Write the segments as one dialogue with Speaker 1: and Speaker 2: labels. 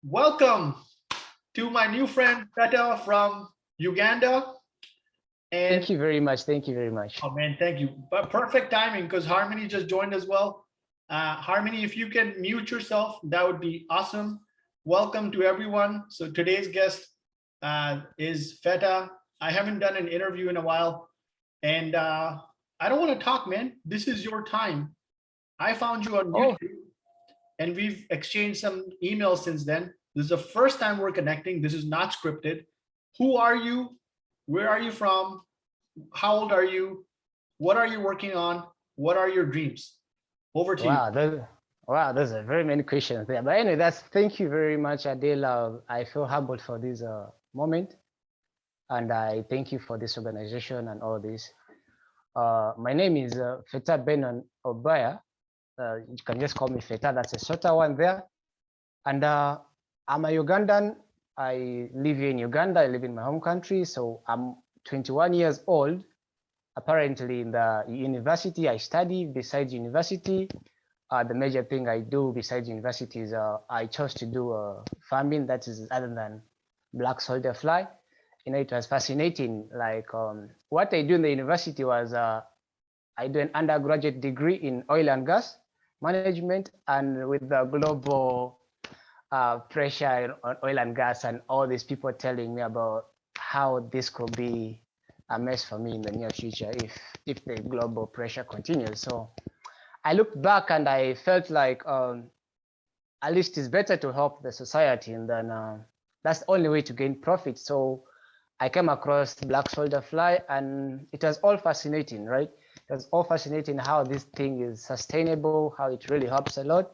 Speaker 1: Welcome to my new friend Feta from Uganda. And
Speaker 2: Thank you very much. Thank you very much.
Speaker 1: oh man, thank you. But perfect timing because Harmony just joined as well. Harmony, if you can mute yourself, that would be awesome. Welcome to everyone. So today's guest is Feta. I haven't done an interview in a while, and I don't want to talk, man. This is your time. I found you on
Speaker 2: Oh,
Speaker 1: YouTube, and we've exchanged some emails since then. This is the first time we're connecting. This is not scripted. Who are you? Where are you from? How old are you? What are you working on? What are your dreams? Over to you.
Speaker 2: wow. Those are very many questions there. But anyway, thank you very much, Adele. I feel humbled for this moment. And I thank you for this organization and all this. My name is Feta Benon Obaya. You can just call me Feta. That's a shorter one there. And I'm a Ugandan. I live here in Uganda. I live in my home country. So I'm 21 years old. Apparently in the university, I study. Besides university, the major thing I do besides university is I chose to do farming. That is other than Black Soldier Fly. You know, it was fascinating. Like what I do in the university was I do an undergraduate degree in oil and gas management, and with the global pressure on oil and gas and all these people telling me about how this could be a mess for me in the near future if the global pressure continues. So I looked back and I felt like at least it's better to help the society, and then that's the only way to gain profit. So I came across Black Soldier Fly, and it was all fascinating, right? It was all fascinating how this thing is sustainable, how it really helps a lot.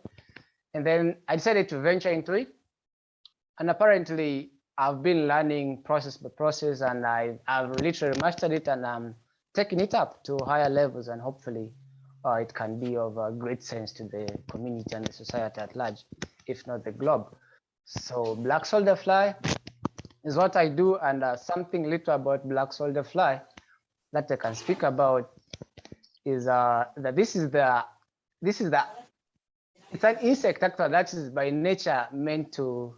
Speaker 2: And then I decided to venture into it. And apparently I've been learning process by process, and I've literally mastered it, and I'm taking it up to higher levels, and hopefully it can be of great sense to the community and the society at large, if not the globe. So Black Soldier Fly is what I do, and something little about Black Soldier Fly that I can speak about is that it's an insect actually that is by nature meant to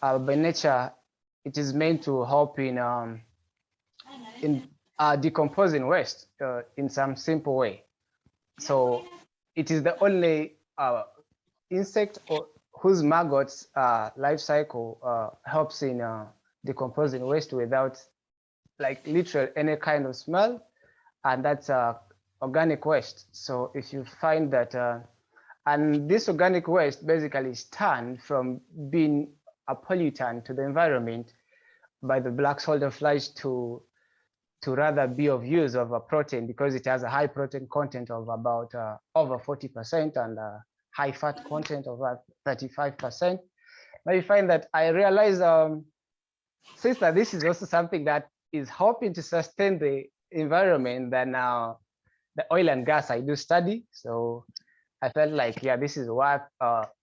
Speaker 2: it is meant to help in decomposing waste in some simple way. So it is the only insect whose maggots life cycle helps in decomposing waste without like literally any kind of smell, and that's organic waste. So if you find that and this organic waste basically is turned from being a pollutant to the environment by the black soldier flies to rather be of use of a protein, because it has a high protein content of about over 40% and a high fat content of 35%. Now you find that I realize since that this is also something that is helping to sustain the environment, then now the oil and gas I do study. So I felt like, yeah, this is worth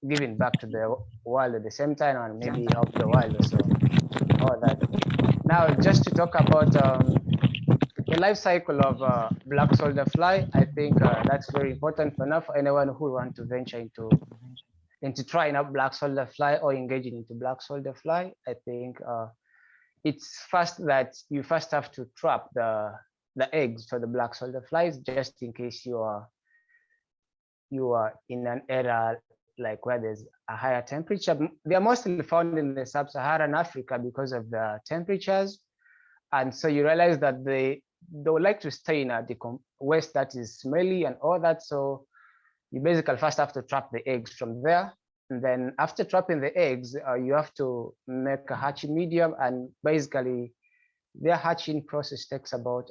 Speaker 2: giving back to the world at the same time, and maybe help the world also. All that. Now, just to talk about the life cycle of black soldier fly, I think that's very important for now for anyone who want to venture into trying out black soldier fly or engaging into black soldier fly. I think it's first that you first have to trap the eggs for the black soldier flies, just in case you are in an area like where there's a higher temperature. They are mostly found in the sub-Saharan Africa because of the temperatures, and so you realize that they would like to stay in a waste that is smelly and all that. So you basically first have to trap the eggs from there, and then after trapping the eggs, you have to make a hatching medium, and basically their hatching process takes about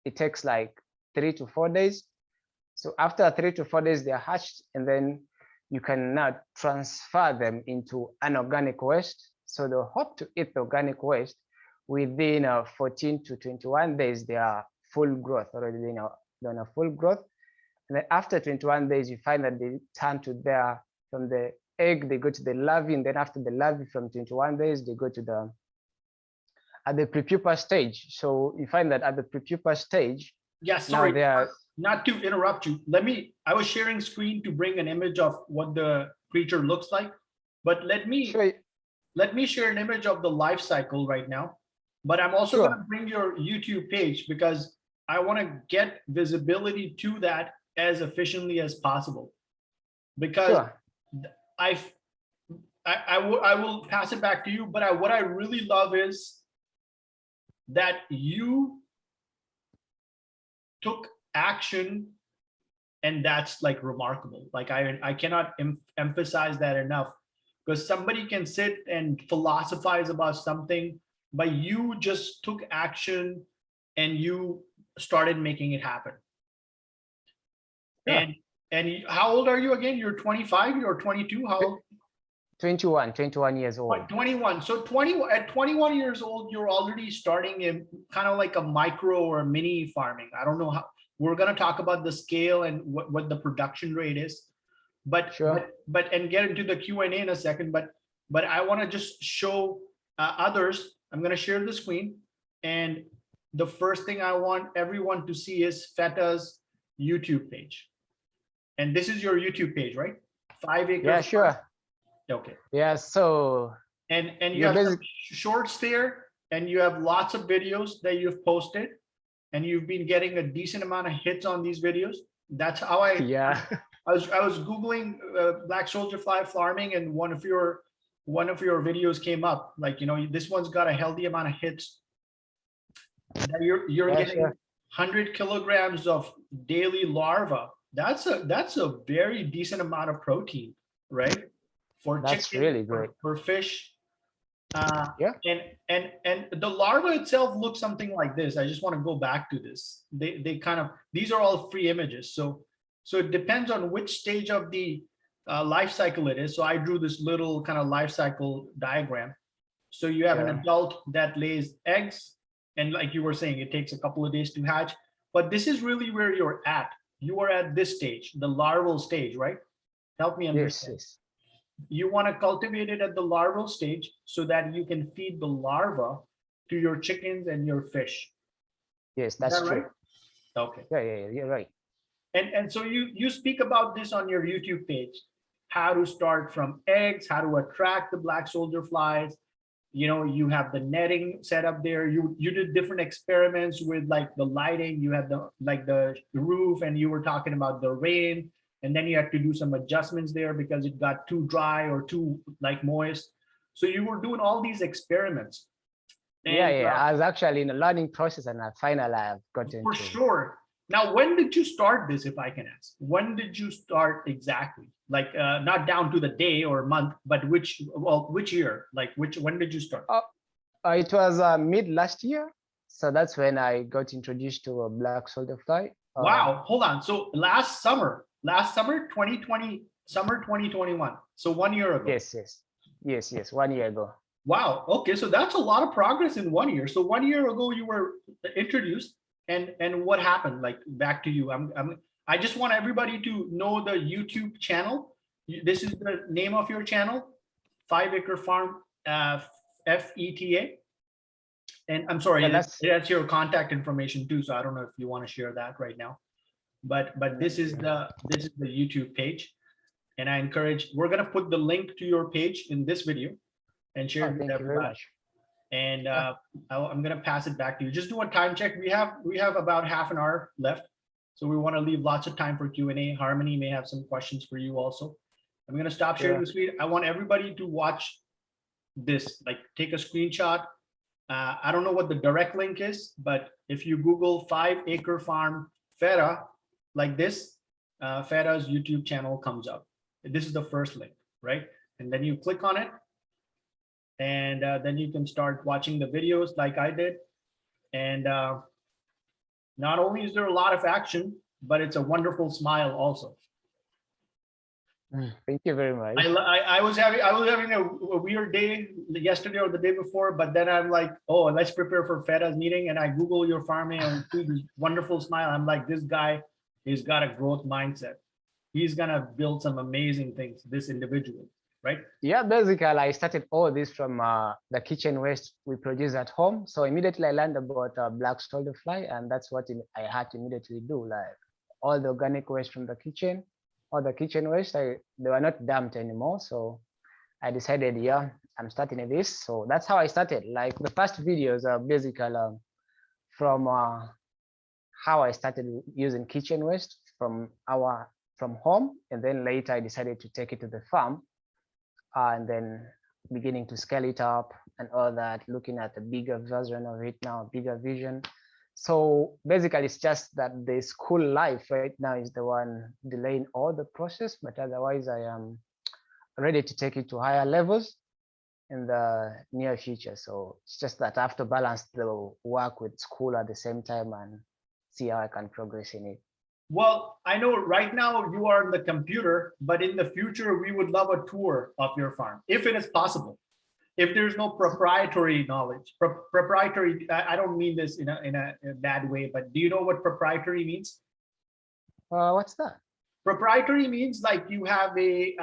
Speaker 2: it takes like 3 to 4 days. So after 3 to 4 days, they're hatched, and then you can now transfer them into anorganic waste. So they'll hope to eat the organic waste within 14 to 21 days. They are full growth already. They're in a full growth. And then after 21 days, you find that they turn to from the egg, they go to the larvae, and then after the larvae from 21 days, they go to the prepupa stage. So you find that at the prepupa stage,
Speaker 1: Yeah, sorry, not to interrupt you. I was sharing screen to bring an image of what the creature looks like. But let me
Speaker 2: Sure.
Speaker 1: share an image of the life cycle right now. But I'm also going to bring your YouTube page because I want to get visibility to that as efficiently as possible. Because
Speaker 2: Sure.
Speaker 1: I will pass it back to you. But what I really love is that you took action, and that's like remarkable. Like I cannot emphasize that enough, because somebody can sit and philosophize about something, but you just took action and you started making it happen.
Speaker 2: Yeah.
Speaker 1: And how old are you again? You're 25, you're 22, how old?
Speaker 2: 21 years old.
Speaker 1: 21. So at 21 years old, you're already starting in kind of like a micro or mini farming. I don't know how. We're going to talk about the scale and what the production rate is, but
Speaker 2: Sure.
Speaker 1: but and get into the Q&A in a second. But I want to just show others. I'm going to share the screen, and the first thing I want everyone to see is Feta's YouTube page. And this is your YouTube page, right? 5 acre.
Speaker 2: Yeah, sure.
Speaker 1: Okay.
Speaker 2: Yeah, so
Speaker 1: and you have some shorts there, and you have lots of videos that you've posted, and you've been getting a decent amount of hits on these videos. That's how I was Googling Black Soldier Fly farming, and one of your videos came up. Like, you know, this one's got a healthy amount of hits. You're getting 100 kilograms of daily larva. That's a very decent amount of protein, right? For
Speaker 2: that's
Speaker 1: chicken,
Speaker 2: really great.
Speaker 1: for fish.
Speaker 2: Yeah.
Speaker 1: And the larva itself looks something like this. I just want to go back to this. They kind of, these are all free images. So it depends on which stage of the life cycle it is. So I drew this little kind of life cycle diagram. So you have an adult that lays eggs, and like you were saying, it takes a couple of days to hatch. But this is really where you're at. You are at this stage, the larval stage, right? Help me understand.
Speaker 2: Yes.
Speaker 1: You want to cultivate it at the larval stage so that you can feed the larva to your chickens and your fish.
Speaker 2: Yes, that's true.
Speaker 1: Right? Okay.
Speaker 2: Yeah, you're right.
Speaker 1: And so you speak about this on your YouTube page, how to start from eggs, how to attract the black soldier flies. You know, you have the netting set up there. You did different experiments with like the lighting. You had the roof, and you were talking about the rain, and then you had to do some adjustments there because it got too dry or too like moist. So you were doing all these experiments.
Speaker 2: And, I was actually in a learning process, and finally I've gotten
Speaker 1: for sure. Now, when did you start this, if I can ask? When did you start exactly? Like not down to the day or month, but which year? Like when did you start?
Speaker 2: It was mid last year. So that's when I got introduced to a black soldier fly.
Speaker 1: Wow, hold on. So last summer, 2020, summer 2021. So 1 year ago.
Speaker 2: Yes, 1 year ago.
Speaker 1: Wow. Okay, so that's a lot of progress in 1 year. So 1 year ago you were introduced, and what happened? Like, back to you. I just want everybody to know the YouTube channel. This is the name of your channel, 5 Acre Farm, FETA. And I'm sorry, that's your contact information too. So I don't know if you want to share that right now. But this is the YouTube page, and I encourage. We're gonna put the link to your page in this video and share it with everybody. And I'm gonna pass it back to you. Just do a time check. We have about half an hour left, so we want to leave lots of time for Q&A. Harmony may have some questions for you also. I'm gonna stop sharing the screen. I want everybody to watch this. Like, take a screenshot. I don't know what the direct link is, but if you Google 5 Acre Farm Feta like this, Feta's YouTube channel comes up. This is the first link, right? And then you click on it, and then you can start watching the videos like I did. And not only is there a lot of action, but it's a wonderful smile also.
Speaker 2: Thank you very much.
Speaker 1: I was having a weird day yesterday or the day before, but then I'm like, oh, let's prepare for Feta's meeting, and I Google your farming and see this wonderful smile. I'm like, this guy, he's got a growth mindset. He's gonna build some amazing things, this individual, right?
Speaker 2: Yeah, basically I started all this from the kitchen waste we produce at home. So immediately I learned about black soldier fly, and that's what I had to immediately do. Like, all the organic waste from the kitchen, all the kitchen waste, they were not dumped anymore. So I decided, yeah, I'm starting this. So that's how I started. Like the first videos are basically from how I started using kitchen waste from home, and then later I decided to take it to the farm, and then beginning to scale it up and all that, looking at a bigger version of it now, bigger vision. So basically, it's just that the school life right now is the one delaying all the process, but otherwise I am ready to take it to higher levels in the near future. So it's just that I have to balance the work with school at the same time and see how I can progress in it.
Speaker 1: Well, I know right now you are on the computer, but in the future, we would love a tour of your farm, if it is possible. If there's no proprietary knowledge, proprietary, I don't mean this in a bad way, but do you know what proprietary means?
Speaker 2: What's that?
Speaker 1: Proprietary means like you have a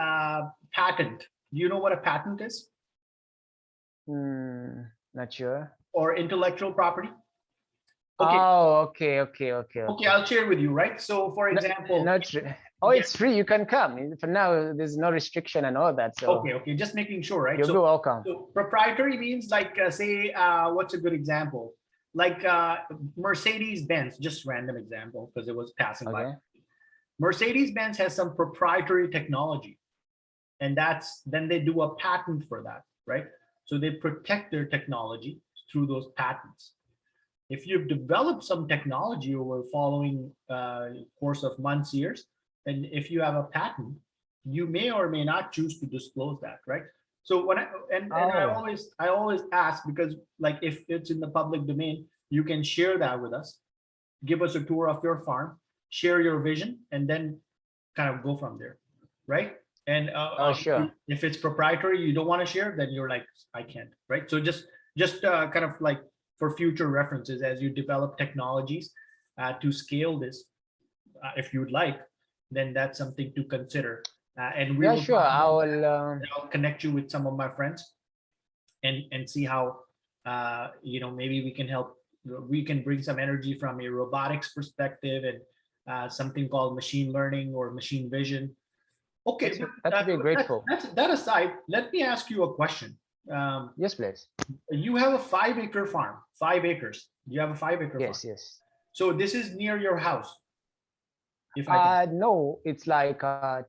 Speaker 1: patent. Do you know what a patent is?
Speaker 2: Not sure.
Speaker 1: Or intellectual property? Okay.
Speaker 2: Oh, okay.
Speaker 1: Okay, I'll share with you, right? So for example,
Speaker 2: oh, it's free. You can come. For now, there's no restriction and all that. So
Speaker 1: okay, just making sure, right?
Speaker 2: You'll be welcome.
Speaker 1: So proprietary means like say, what's a good example? Like Mercedes-Benz, just random example because it was passing by. Mercedes-Benz has some proprietary technology, and then they do a patent for that, right? So they protect their technology through those patents. If you've developed some technology over following course of months, years, and if you have a patent, you may or may not choose to disclose that, right? So when I always ask, because like if it's in the public domain, you can share that with us, give us a tour of your farm, share your vision, and then kind of go from there, right? And
Speaker 2: sure.
Speaker 1: If it's proprietary, you don't want to share, then you're like, I can't, right? So just kind of like for future references as you develop technologies to scale this, if you would like, then that's something to consider. And we will
Speaker 2: sure.
Speaker 1: I'll connect you with some of my friends and see how maybe we can help. We can bring some energy from a robotics perspective and something called machine learning or machine vision. Okay,
Speaker 2: that'd be grateful.
Speaker 1: That aside, let me ask you a question.
Speaker 2: Yes, please.
Speaker 1: You have a 5-acre farm, 5 acres. You have a 5-acre farm.
Speaker 2: Yes.
Speaker 1: So this is near your house.
Speaker 2: No, it's like a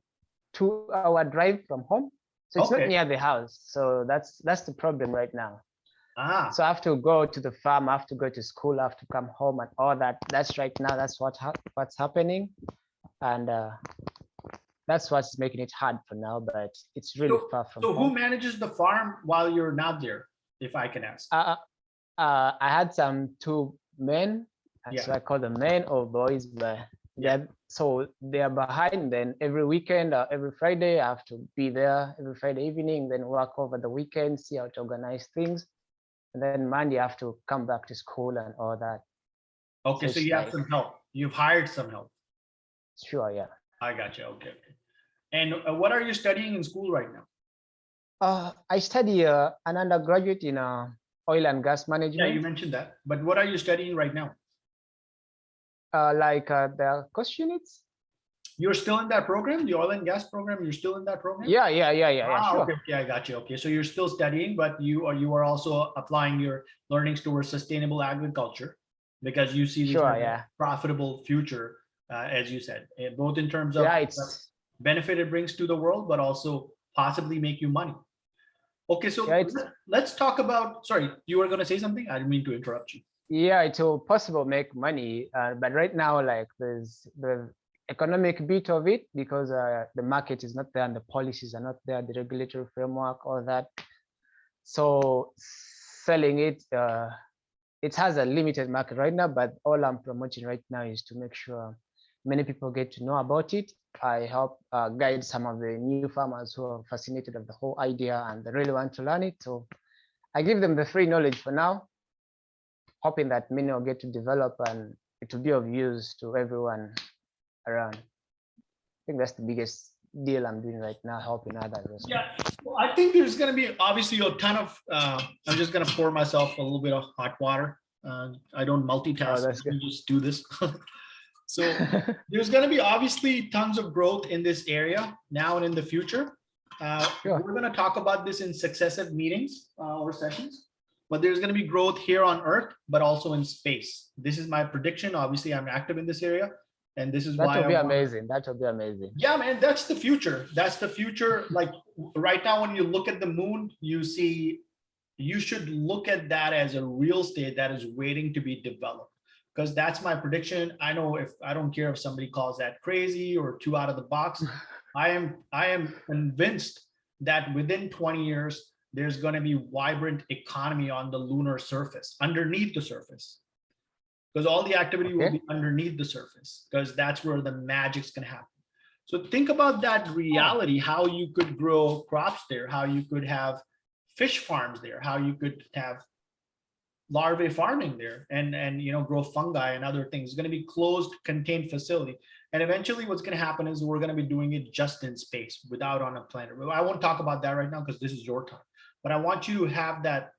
Speaker 2: 2-hour drive from home. So it's not near the house. So that's the problem right now. So I have to go to the farm, I have to go to school, I have to come home and all that. That's right now, that's what's happening. And that's what's making it hard for now, but it's really far from home.
Speaker 1: So who manages the farm while you're not there, if I can ask?
Speaker 2: I had some 2 men, so I call them men or boys, but so they are behind. Then every weekend or every Friday, I have to be there every Friday evening, then work over the weekend, see how to organize things. And then Monday, I have to come back to school and all that.
Speaker 1: Okay, so you have some help. You've hired some help.
Speaker 2: Sure, yeah.
Speaker 1: I got you. Okay. And what are you studying in school right now?
Speaker 2: I study an undergraduate in oil and gas management.
Speaker 1: Yeah, you mentioned that. But what are you studying right now?
Speaker 2: The course units.
Speaker 1: You're still in that program, the oil and gas program. You're still in that program.
Speaker 2: Yeah. Sure.
Speaker 1: Okay, I got you. Okay, so you're still studying, but you are also applying your learnings towards sustainable agriculture because you see this profitable future, as you said, both in terms of benefit it brings to the world, but also possibly make you money. Okay, so let's talk about. Sorry, you were going to say something. I didn't mean to interrupt you.
Speaker 2: Yeah, it will possible make money, but right now, like there's the economic bit of it because the market is not there and the policies are not there, the regulatory framework, all that. So selling it, it has a limited market right now, but all I'm promoting right now is to make sure many people get to know about it. I help guide some of the new farmers who are fascinated of the whole idea and they really want to learn it. So I give them the free knowledge for now, hoping that many will get to develop and it will be of use to everyone around. I think that's the biggest deal I'm doing right now, helping others.
Speaker 1: Yeah, well, I think there's going to be obviously a ton of, I'm just going to pour myself a little bit of hot water. I don't multitask, I just do this. So there's going to be obviously tons of growth in this area now and in the future.
Speaker 2: Sure.
Speaker 1: We're going to talk about this in successive meetings or sessions, but there's going to be growth here on Earth, but also in space. This is my prediction. Obviously, I'm active in this area, and this is
Speaker 2: That
Speaker 1: why
Speaker 2: would be
Speaker 1: I want.
Speaker 2: amazing. That would be amazing.
Speaker 1: Yeah, man, that's the future. That's the future. Like right now, when you look at the moon, you see, you should look at that as a real estate that is waiting to be developed. Because that's my prediction. I know if I don't care if somebody calls that crazy or too out of the box. I am convinced that within 20 years, there's going to be vibrant economy on the lunar surface, underneath the surface. Because all the activity will be underneath the surface, because that's where the magic's going to happen. So think about that reality, how you could grow crops there, how you could have fish farms there, how you could have larvae farming there, and you know, grow fungi and other things. It's going to be closed, contained facility. And eventually what's going to happen is we're going to be doing it just in space without on a planet. I won't talk about that right now because this is your time, but I want you to have that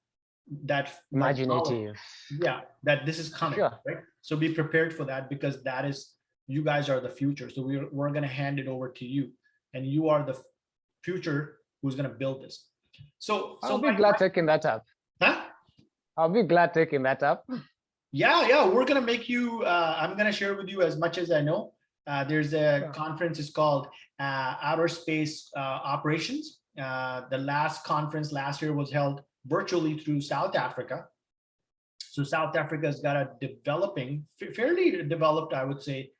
Speaker 2: Imaginative.
Speaker 1: yeah, that this is coming.
Speaker 2: Sure.
Speaker 1: Right? So be prepared for that, because that is, you guys are the future. So we're going to hand it over to you, and you are the future who's going to build this. So
Speaker 2: I'll be glad taking that up.
Speaker 1: Huh?
Speaker 2: I'll be glad taking that up.
Speaker 1: Yeah, we're gonna make you. I'm gonna share with you as much as I know. There's a conference. It's called Outer Space Operations. The last conference last year was held virtually through South Africa. So South Africa's got a developing, fairly developed, I would say,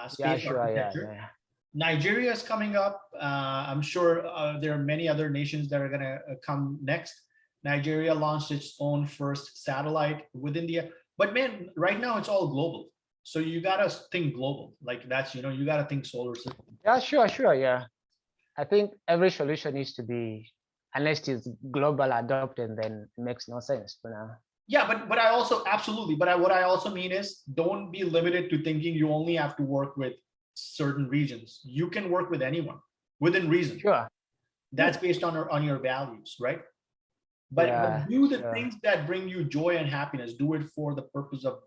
Speaker 1: space architecture.
Speaker 2: Yeah.
Speaker 1: Nigeria is coming up. I'm sure there are many other nations that are gonna come next. Nigeria launched its own first satellite with India. But man, right now it's all global. So you gotta think global. Like that's, you know, you gotta think solar system.
Speaker 2: Yeah, sure. Yeah. I think every solution needs to be, unless it's global adopted, then it makes no sense for now.
Speaker 1: Yeah, but I also absolutely. But what I also mean is, don't be limited to thinking you only have to work with certain regions. You can work with anyone within reason.
Speaker 2: Sure.
Speaker 1: That's based on your values, right? But do the things that bring you joy and happiness. Do it for the purpose of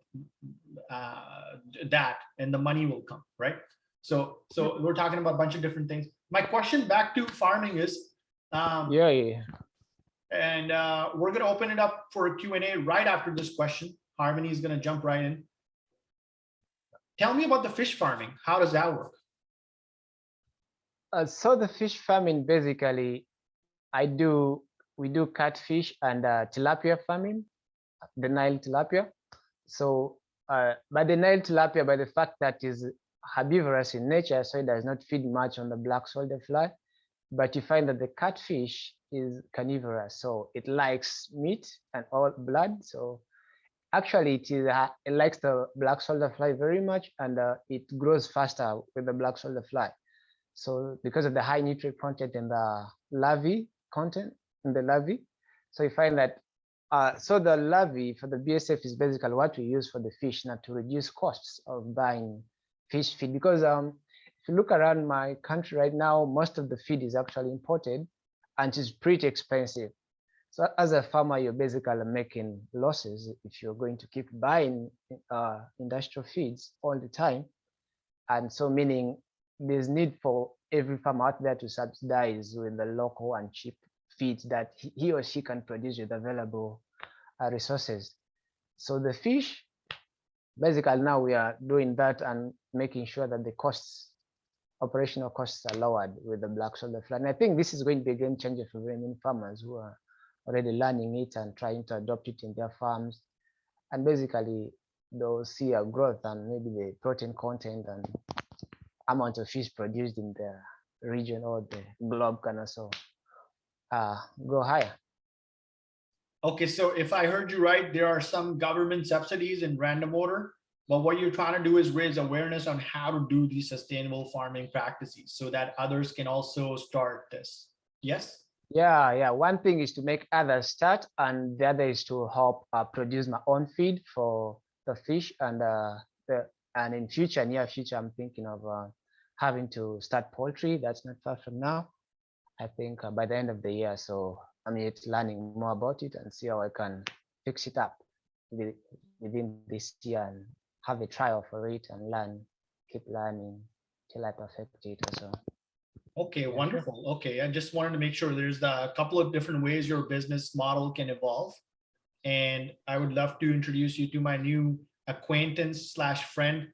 Speaker 1: that, and the money will come, right? So we're talking about a bunch of different things. My question back to farming is, and we're going to open it up for a Q&A right after this question. Harmony is going to jump right in. Tell me about the fish farming. How does that work?
Speaker 2: So the fish farming, basically, we do catfish and tilapia farming, the Nile tilapia. So by the Nile tilapia, by the fact that is herbivorous in nature, so it does not feed much on the black soldier fly, but you find that the catfish is carnivorous, so it likes meat and all blood. So actually it likes the black soldier fly very much, and it grows faster with the black soldier fly. So because of the high nutrient content in the larvae content in the larvae, so you find that so the larvae for the BSF is basically what we use for the fish now to reduce costs of buying fish feed. Because if you look around my country right now, most of the feed is actually imported, and it's pretty expensive. So as a farmer, you're basically making losses if you're going to keep buying industrial feeds all the time. And so meaning there's need for every farmer out there to subsidize with the local and cheap feeds that he or she can produce with available resources. So the fish, basically now we are doing that and making sure that the costs, operational costs, are lowered with the black soldier fly. And I think this is going to be a game changer for very many farmers who are already learning it and trying to adopt it in their farms. And basically they'll see a growth, and maybe the protein content and amount of fish produced in the region or the globe can also go higher.
Speaker 1: Okay, so if I heard you right, there are some government subsidies in random order, but what you're trying to do is raise awareness on how to do these sustainable farming practices so that others can also start this. Yes?
Speaker 2: Yeah. One thing is to make others start, and the other is to help produce my own feed for the fish. And in future, near future, I'm thinking of having to start poultry. That's not far from now. I think by the end of the year. So I'm yet learning more about it and see how I can fix it up within this year and have a trial for it and learn, keep learning till I perfect it also.
Speaker 1: Okay,
Speaker 2: Yeah, sure.
Speaker 1: wonderful. Okay, I just wanted to make sure there's a couple of different ways your business model can evolve. And I would love to introduce you to my new acquaintance slash friend,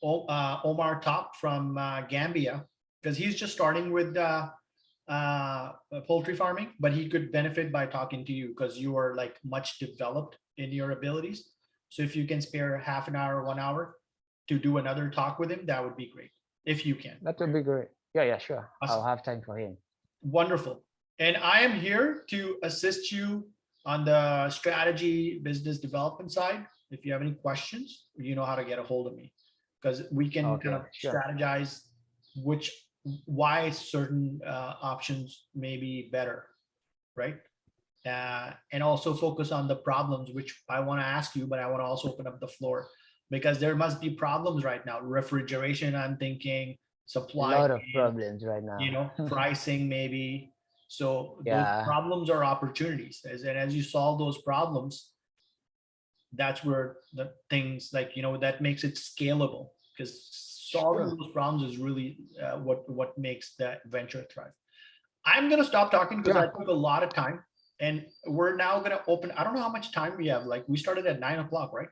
Speaker 1: Omar Top from Gambia, because he's just starting with poultry farming, but he could benefit by talking to you because you are like much developed in your abilities. So if you can spare half an hour, 1 hour to do another talk with him, that would be great. If you can.
Speaker 2: That would be great. Yeah, yeah, sure. I'll
Speaker 1: Awesome.
Speaker 2: have time for him.
Speaker 1: Wonderful. And I am here to assist you on the strategy business development side. If you have any questions, you know how to get a hold of me because we can kind
Speaker 2: Okay,
Speaker 1: of
Speaker 2: sure.
Speaker 1: strategize which why certain options may be better, right? And also focus on the problems, which I want to ask you, but I want to also open up the floor because there must be problems right now. Refrigeration, I'm thinking,
Speaker 2: A
Speaker 1: supply
Speaker 2: lot of
Speaker 1: chain,
Speaker 2: problems right now.
Speaker 1: pricing maybe. So those
Speaker 2: Yeah,
Speaker 1: problems are opportunities. And as you solve those problems, that's where the things like, that makes it scalable because solving
Speaker 2: sure.
Speaker 1: those problems is really what makes that venture thrive. I'm going to stop talking because I
Speaker 2: Yeah.
Speaker 1: took a lot of time and we're now going to open. I don't know how much time we have. Like we started at 9 o'clock, right?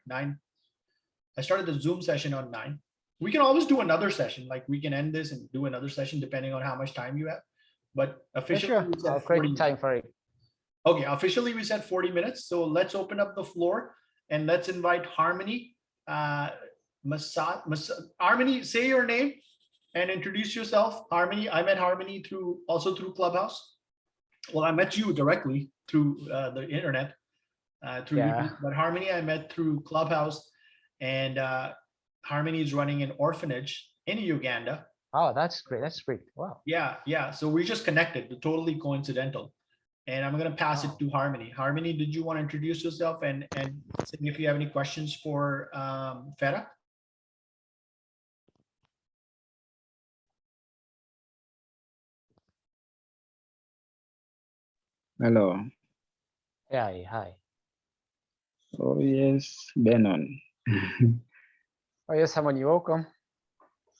Speaker 1: I started the Zoom session on 9. We can always do another session. Like we can end this and do another session depending on how much time you have. But
Speaker 2: Yeah,
Speaker 1: officially
Speaker 2: sure.
Speaker 1: we
Speaker 2: I'll
Speaker 1: said
Speaker 2: create
Speaker 1: 40 minutes.
Speaker 2: time for it.
Speaker 1: Okay, officially we said 40 minutes. So let's open up the floor and let's invite Harmony. Harmony, say your name and introduce yourself. Harmony, I met Harmony through Clubhouse. Well, I met you directly through the internet, through
Speaker 2: Yeah.
Speaker 1: YouTube. But Harmony, I met through Clubhouse, and Harmony is running an orphanage in Uganda.
Speaker 2: Oh, that's great. That's great. Wow.
Speaker 1: Yeah, yeah. So we just connected, totally coincidental. And I'm gonna pass it
Speaker 2: Wow.
Speaker 1: to Harmony. Harmony, did you want to introduce yourself and see if you have any questions for Feta?
Speaker 3: Hello.
Speaker 2: Yeah, hi.
Speaker 3: Oh, yes, Benon.
Speaker 2: Oh, yes, someone you're welcome.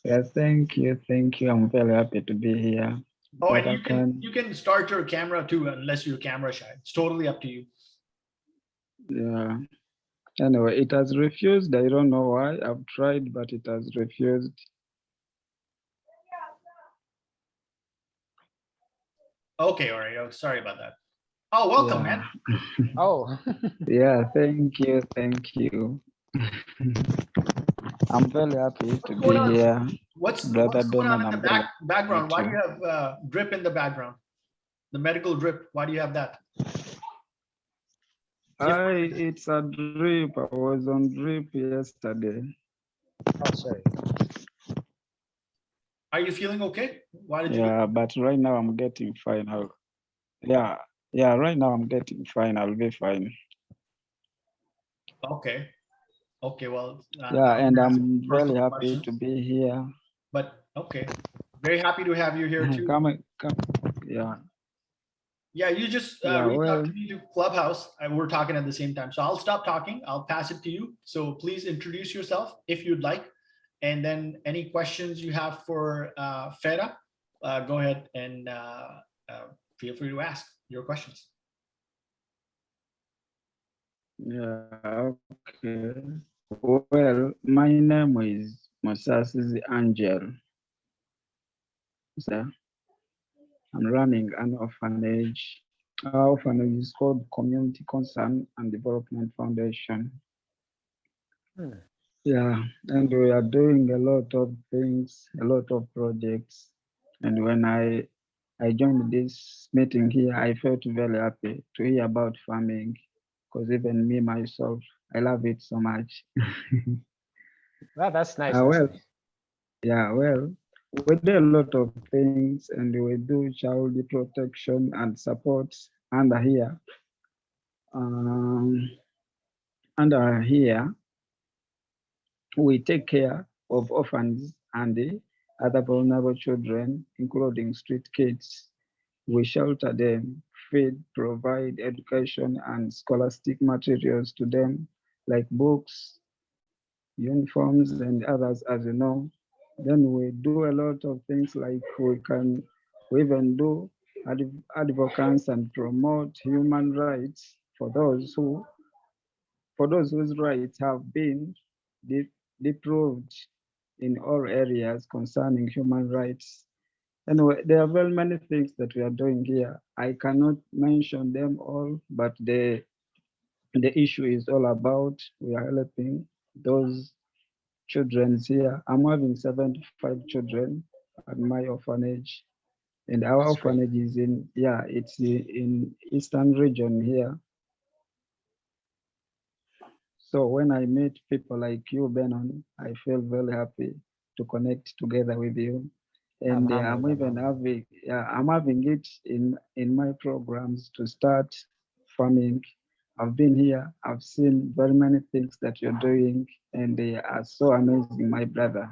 Speaker 3: Yes, thank you. Thank you. I'm very happy to be here.
Speaker 1: Oh,
Speaker 3: But
Speaker 1: and
Speaker 3: I can,
Speaker 1: you can start your camera too, unless you're camera shy. It's totally up to you.
Speaker 3: yeah. Anyway, it has refused. I don't know why. I've tried, but it has refused.
Speaker 1: Okay, all right. Oh, sorry about that. Oh, welcome,
Speaker 3: Yeah.
Speaker 1: man.
Speaker 2: Oh,
Speaker 3: Yeah, thank you. Thank you. I'm very happy to
Speaker 1: What's going
Speaker 3: be
Speaker 1: on?
Speaker 3: here.
Speaker 1: What's
Speaker 3: Brother
Speaker 1: going on
Speaker 3: Benon,
Speaker 1: in the
Speaker 3: I'm very
Speaker 1: background?
Speaker 3: happy to
Speaker 1: Why
Speaker 3: meet
Speaker 1: do you
Speaker 3: you.
Speaker 1: have drip in the background? The medical drip. Why do you have that?
Speaker 3: It's a drip. I was on drip yesterday.
Speaker 2: oh, sorry.
Speaker 1: Are you feeling okay? Why did you?
Speaker 3: Yeah, but right now I'm getting fine. Yeah, yeah, right now I'm getting fine. I'll be fine.
Speaker 1: Okay. Okay. Well,
Speaker 3: Yeah,
Speaker 1: I'm
Speaker 3: and
Speaker 1: gonna ask
Speaker 3: I'm very
Speaker 1: personal
Speaker 3: happy to
Speaker 1: questions,
Speaker 3: be here.
Speaker 1: but okay. Very happy to have you here too.
Speaker 3: Come, yeah,
Speaker 1: Yeah, you just
Speaker 3: yeah,
Speaker 1: reached out
Speaker 3: well,
Speaker 1: to me to Clubhouse, and we're talking at the same time. So I'll stop talking. I'll pass it to you. So please introduce yourself if you'd like, and then any questions you have for Feta, go ahead and feel free to ask your questions.
Speaker 3: yeah, okay. Well, my name is Mosasi's Angel. So I'm running an orphanage. Our orphanage is called Community Concern and Development Foundation.
Speaker 2: Hmm.
Speaker 3: Yeah, and we are doing a lot of things, a lot of projects. And when I joined this meeting here, I felt very happy to hear about farming because even me myself, I love it so much.
Speaker 2: Well, that's nice. That's
Speaker 3: Well,
Speaker 2: nice.
Speaker 3: yeah, well, we do a lot of things and we do child protection and support under here. Um, under here, we take care of orphans and the other vulnerable children, including street kids. We shelter them, feed, provide education and scholastic materials to them, like books, uniforms, and others, as you know. Then we do a lot of things like we can We even do advocacy and promote human rights for those whose rights have been deprived in all areas concerning human rights. Anyway, there are very many things that we are doing here. I cannot mention them all, but the issue is all about we are helping those children here. I'm having 75 children at my orphanage, and our
Speaker 2: That's great.
Speaker 3: orphanage is it's in eastern region here. So when I meet people like you, Benon, I feel very happy to connect together with you.
Speaker 2: I'm
Speaker 3: And
Speaker 2: humbled.
Speaker 3: I'm having it in my programs to start farming. I've been here. I've seen very many things that you're doing, and they are so amazing, my brother.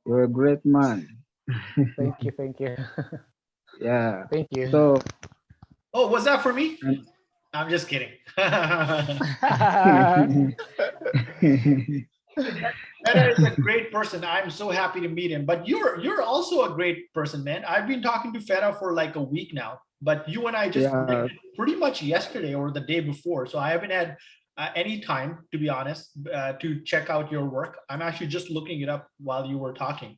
Speaker 3: You're a great man.
Speaker 2: Thank you. Thank you.
Speaker 3: Yeah.
Speaker 2: Thank you.
Speaker 3: So.
Speaker 1: Oh, was that for me?
Speaker 3: And,
Speaker 1: I'm just kidding. Feta is a great person. I'm so happy to meet him. But you're also a great person, man. I've been talking to Feta for like a week now, but you and I just
Speaker 3: yeah,
Speaker 1: met pretty much yesterday or the day before. So I haven't had any time, to be honest, to check out your work. I'm actually just looking it up while you were talking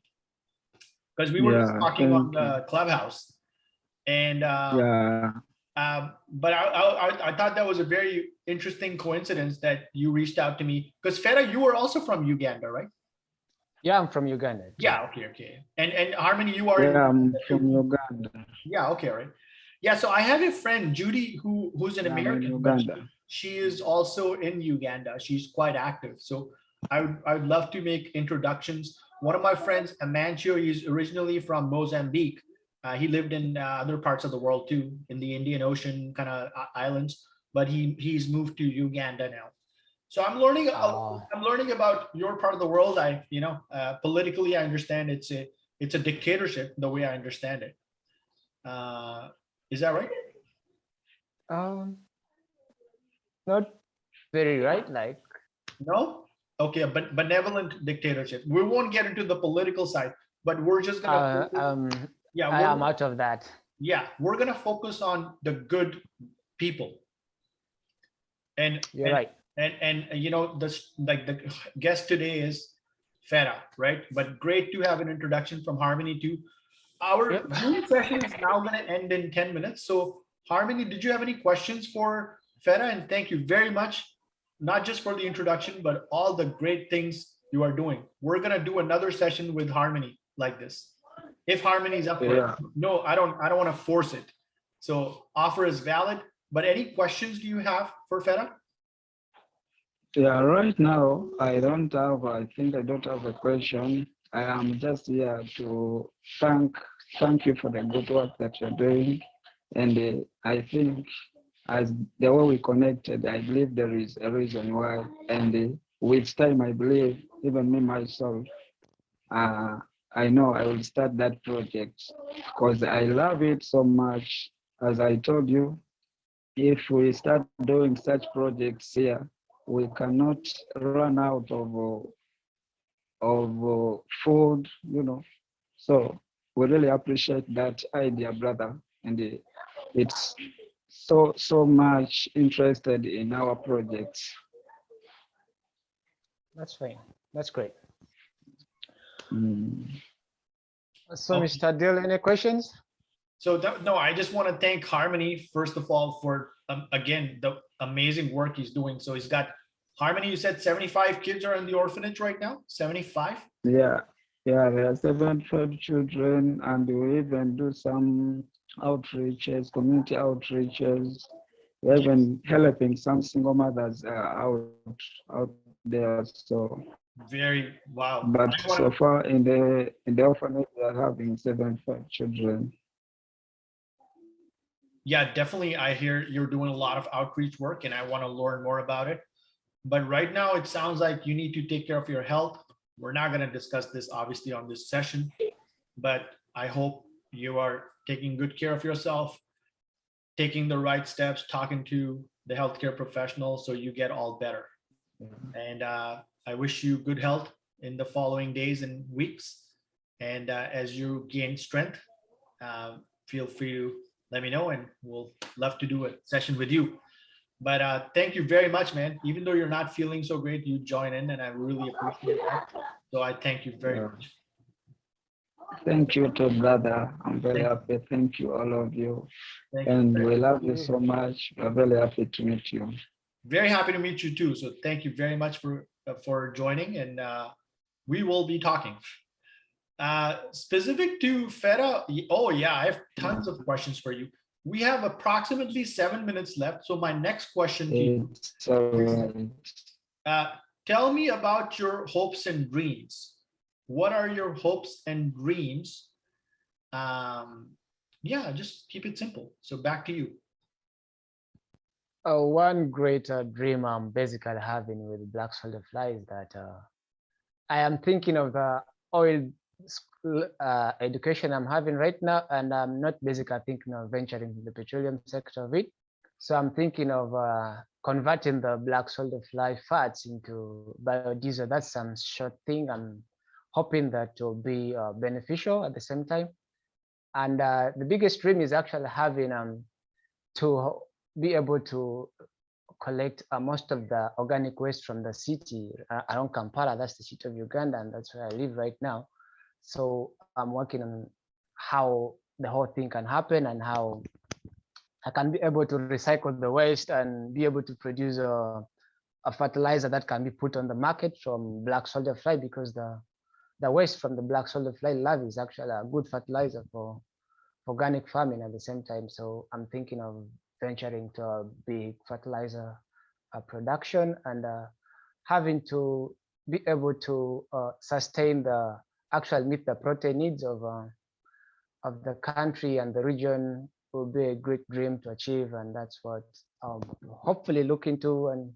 Speaker 1: because we were just
Speaker 3: yeah,
Speaker 1: talking on
Speaker 3: thank you.
Speaker 1: the Clubhouse, and
Speaker 3: Yeah,
Speaker 1: but I thought that was a very interesting coincidence that you reached out to me because Feta, you were also from Uganda, right?
Speaker 2: Yeah, I'm from Uganda. Too.
Speaker 1: Yeah, okay. And Harmony, you are in
Speaker 3: yeah, I'm
Speaker 1: Uganda
Speaker 3: from
Speaker 1: too.
Speaker 3: Uganda.
Speaker 1: Yeah, okay, all right. Yeah, so I have a friend, Judy, who's an
Speaker 3: Yeah, I'm in
Speaker 1: American, but
Speaker 3: Uganda.
Speaker 1: she is also in Uganda. She's quite active. So I would love to make introductions. One of my friends, Amancio, is originally from Mozambique. He lived in other parts of the world too, in the Indian Ocean kind of islands, but he's moved to Uganda now. So I'm learning about your part of the world. Politically, I understand it's a dictatorship the way I understand it. Is that right?
Speaker 2: Um, not very right. Like,
Speaker 1: No? Okay, but benevolent dictatorship. We won't get into the political side, but we're just gonna focus, yeah,
Speaker 2: I am out of that.
Speaker 1: yeah, we're gonna focus on the good people. And
Speaker 2: You're right.
Speaker 1: and you know, this like the guest today is Feta, right? But great to have an introduction from Harmony too. Our
Speaker 2: Yep.
Speaker 1: Zoom session is now going to end in 10 minutes. So, Harmony, did you have any questions for Feta? And thank you very much, not just for the introduction, but all the great things you are doing. We're going to do another session with Harmony like this. If Harmony is up for it.
Speaker 3: Yeah,
Speaker 1: No, I don't want to force it. So, offer is valid. But any questions do you have for Feta?
Speaker 3: yeah. Right now, I think I don't have a question. I am just here to thank you for the good work that you're doing. And I think as the way we connected, I believe there is a reason why. And with time, I believe even me myself, uh, I know I will start that project because I love it so much. As I told you, if we start doing such projects here, we cannot run out of food, you know. So we really appreciate that idea, brother, and it's so much interested in our projects.
Speaker 2: That's fine. That's great.
Speaker 3: Mm.
Speaker 2: So,
Speaker 1: Okay.
Speaker 2: Mr. Dill, any questions?
Speaker 1: So no, I just want to thank Harmony first of all for again the amazing work he's doing. So he's got Harmony. You said 75 kids are in the orphanage right now. 75.
Speaker 3: Yeah, yeah, there are 75 children, and we even do some outreaches, community outreaches. We're
Speaker 1: Yes.
Speaker 3: even helping some single mothers out there. So,
Speaker 1: Very wow.
Speaker 3: but
Speaker 1: I
Speaker 3: so
Speaker 1: want
Speaker 3: far in the orphanage, we are having 75 children.
Speaker 1: yeah, definitely. I hear you're doing a lot of outreach work, and I want to learn more about it. But right now, it sounds like you need to take care of your health. We're not going to discuss this obviously on this session, but I hope you are taking good care of yourself, taking the right steps, talking to the healthcare professional so you get all better. And I wish you good health in the following days and weeks. And as you gain strength, feel free to let me know, and we'll love to do a session with you. But thank you very much, man. Even though you're not feeling so great, you join in, and I really appreciate that. So I thank you very much.
Speaker 3: Thank you too, brother. I'm very
Speaker 1: Thank
Speaker 3: happy. Thank you, all of you.
Speaker 1: Thank
Speaker 3: And
Speaker 1: you.
Speaker 3: we love you so much. We're very happy to meet you.
Speaker 1: Very happy to meet you too. So thank you very much for joining, and we will be talking. Specific to Feta, oh yeah, I have tons of questions for you. We have approximately 7 minutes left. So my next question to you,
Speaker 3: It's all right.
Speaker 1: tell me about your hopes and dreams. What are your hopes and dreams? Yeah, just keep it simple. So back to you.
Speaker 2: One great dream I'm basically having with Black Soldier Fly is that I am thinking of the oil school, education I'm having right now, and I'm not basically thinking of venturing in the petroleum sector of it. So I'm thinking of converting the Black Soldier Fly fats into biodiesel. That's some short thing. I'm hoping that will be beneficial at the same time. And the biggest dream is actually having to be able to collect most of the organic waste from the city around Kampala. That's the city of Uganda, and that's where I live right now. So I'm working on how the whole thing can happen and how I can be able to recycle the waste and be able to produce a fertilizer that can be put on the market from Black Soldier Fly, because the waste from the Black Soldier Fly larvae is actually a good fertilizer for organic farming at the same time. So I'm thinking of venturing to a big fertilizer production, and having to be able to sustain actually meet the protein needs of the country and the region will be a great dream to achieve. And that's what hopefully looking to and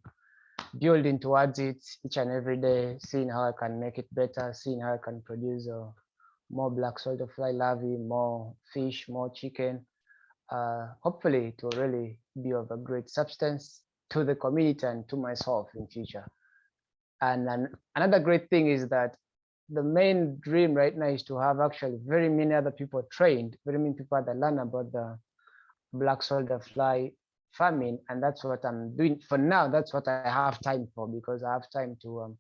Speaker 2: building towards it each and every day, seeing how I can make it better, seeing how I can produce more Black Soldier Fly larvae, more fish, more chicken. Hopefully it will really be of a great substance to the community and to myself in future. And another great thing is that the main dream right now is to have actually very many other people trained, very many people that learn about the Black Soldier Fly farming, and that's what I'm doing for now. That's what I have time for, because I have time to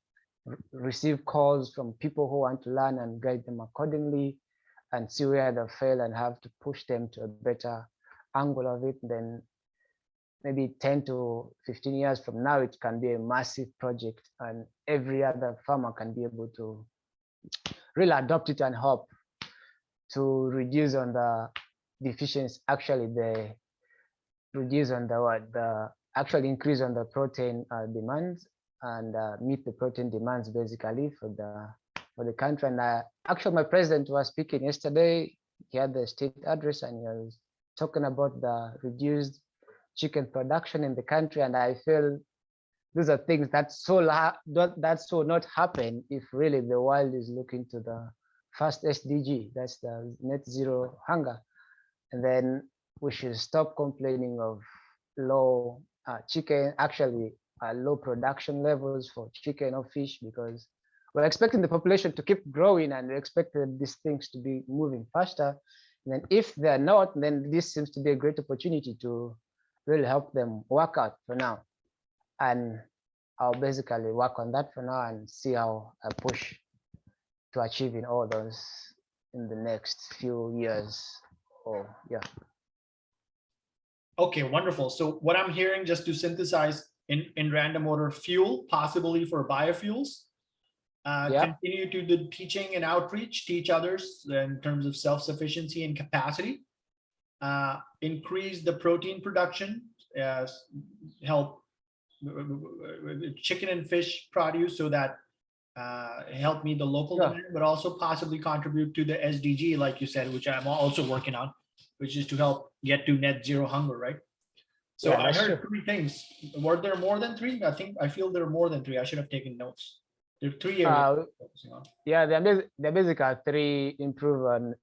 Speaker 2: receive calls from people who want to learn and guide them accordingly, and see where they fail and have to push them to a better angle of it. Then maybe 10 to 15 years from now, it can be a massive project, and every other farmer can be able to really adopt it and help to reduce on the deficiency, actually the reduce on the actually increase on the protein demands, and meet the protein demands basically for the country. And actually my president was speaking yesterday. He had the state address, and he was talking about the reduced chicken production in the country. And I feel these are things that so not happen if really the world is looking to the first SDG, that's the net zero hunger. And then we should stop complaining of low chicken, actually low production levels for chicken or fish, because we're expecting the population to keep growing, and we expect these things to be moving faster. And then if they're not, then this seems to be a great opportunity to really help them work out for now. And I'll basically work on that for now and see how I push to achieving all those in the next few years. Oh, yeah.
Speaker 1: Okay, wonderful. So what I'm hearing, just to synthesize in random order: fuel, possibly for biofuels. Continue to do teaching and outreach, teach others in terms of self-sufficiency and capacity. Increase the protein production, help chicken and fish produce, so that help meet the local demand, but also possibly contribute to the SDG, like you said, which I'm also working on, which is to help get to net zero hunger, right? So I heard three things. Were there more than three? I feel there are more than three. I should have taken notes. There are three areas.
Speaker 2: Yeah, they're basically three: improve and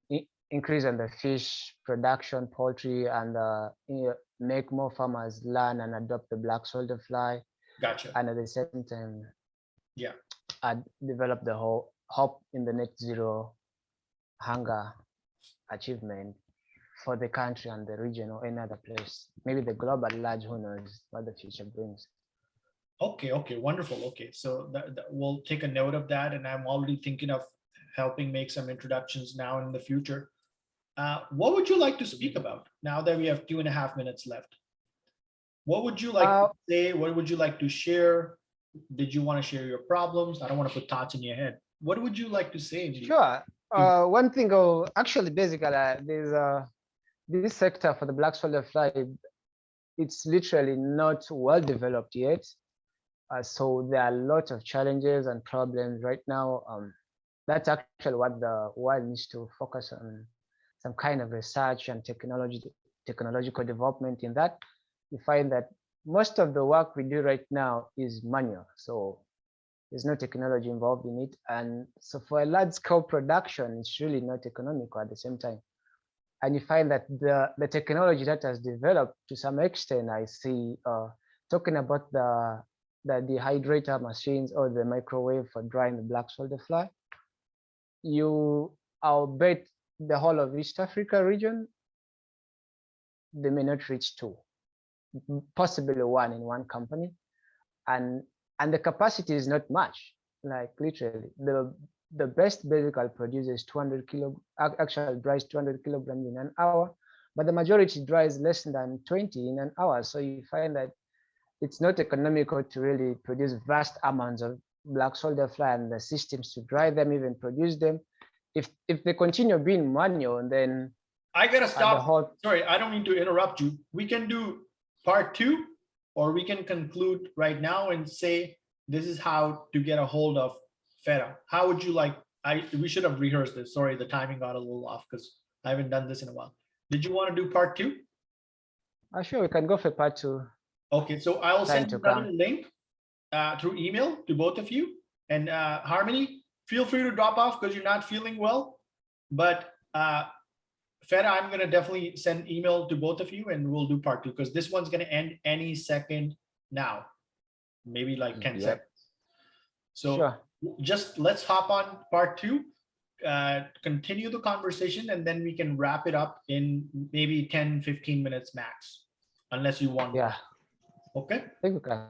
Speaker 2: increase on the fish production, poultry, and make more farmers learn and adopt the Black Soldier Fly.
Speaker 1: Gotcha.
Speaker 2: And at the same time, develop the whole hope in the net zero hunger achievement. for the country and the region or any other place. Maybe the globe at large, who knows what the future brings.
Speaker 1: Okay, wonderful. Okay, so we'll take a note of that, and I'm already thinking of helping make some introductions now and in the future. What would you like to speak about now that we have 2.5 minutes left? What would you like to say? What would you like to share? Did you want to share your problems? I don't want to put thoughts in your head. What would you like to say?
Speaker 2: Sure. One thing, actually, basically, there's this sector for the black soldier fly. It's literally not well developed yet. So there are a lot of challenges and problems right now. That's actually what the world needs to focus on, some kind of research and technological development in that. You find that most of the work we do right now is manual. So there's no technology involved in it. And so for a large scale production, it's really not economical at the same time. And you find that the technology that has developed to some extent, I see talking about the dehydrator machines or the microwave for drying the black soldier fly. I'll bet the whole of East Africa region, they may not reach 2, possibly 1 in one company. And the capacity is not much, like literally the best basically produces 200 kilo, actually dries 200 kilograms in an hour, but the majority dries less than 20 in an hour. So you find that it's not economical to really produce vast amounts of black soldier fly, and the systems to dry them, even produce them. If they continue being manual, then
Speaker 1: I gotta stop. Sorry, I don't mean to interrupt you. We can do part 2, or we can conclude right now and say this is how to get a hold of Feta. How would you like? We should have rehearsed this. Sorry, the timing got a little off because I haven't done this in a while. Did you want to do part 2?
Speaker 2: Sure, we can go for part 2.
Speaker 1: Okay, so I'll send you another link through email to both of you. And Harmony, feel free to drop off because you're not feeling well. But Feta, I'm going to definitely send email to both of you, and we'll do part 2 because this one's going to end any second now, maybe like 10 seconds. So sure. Just let's hop on part 2, continue the conversation, and then we can wrap it up in maybe 10-15 minutes max, unless you want.
Speaker 2: Yeah.
Speaker 1: Okay.
Speaker 2: I think we can.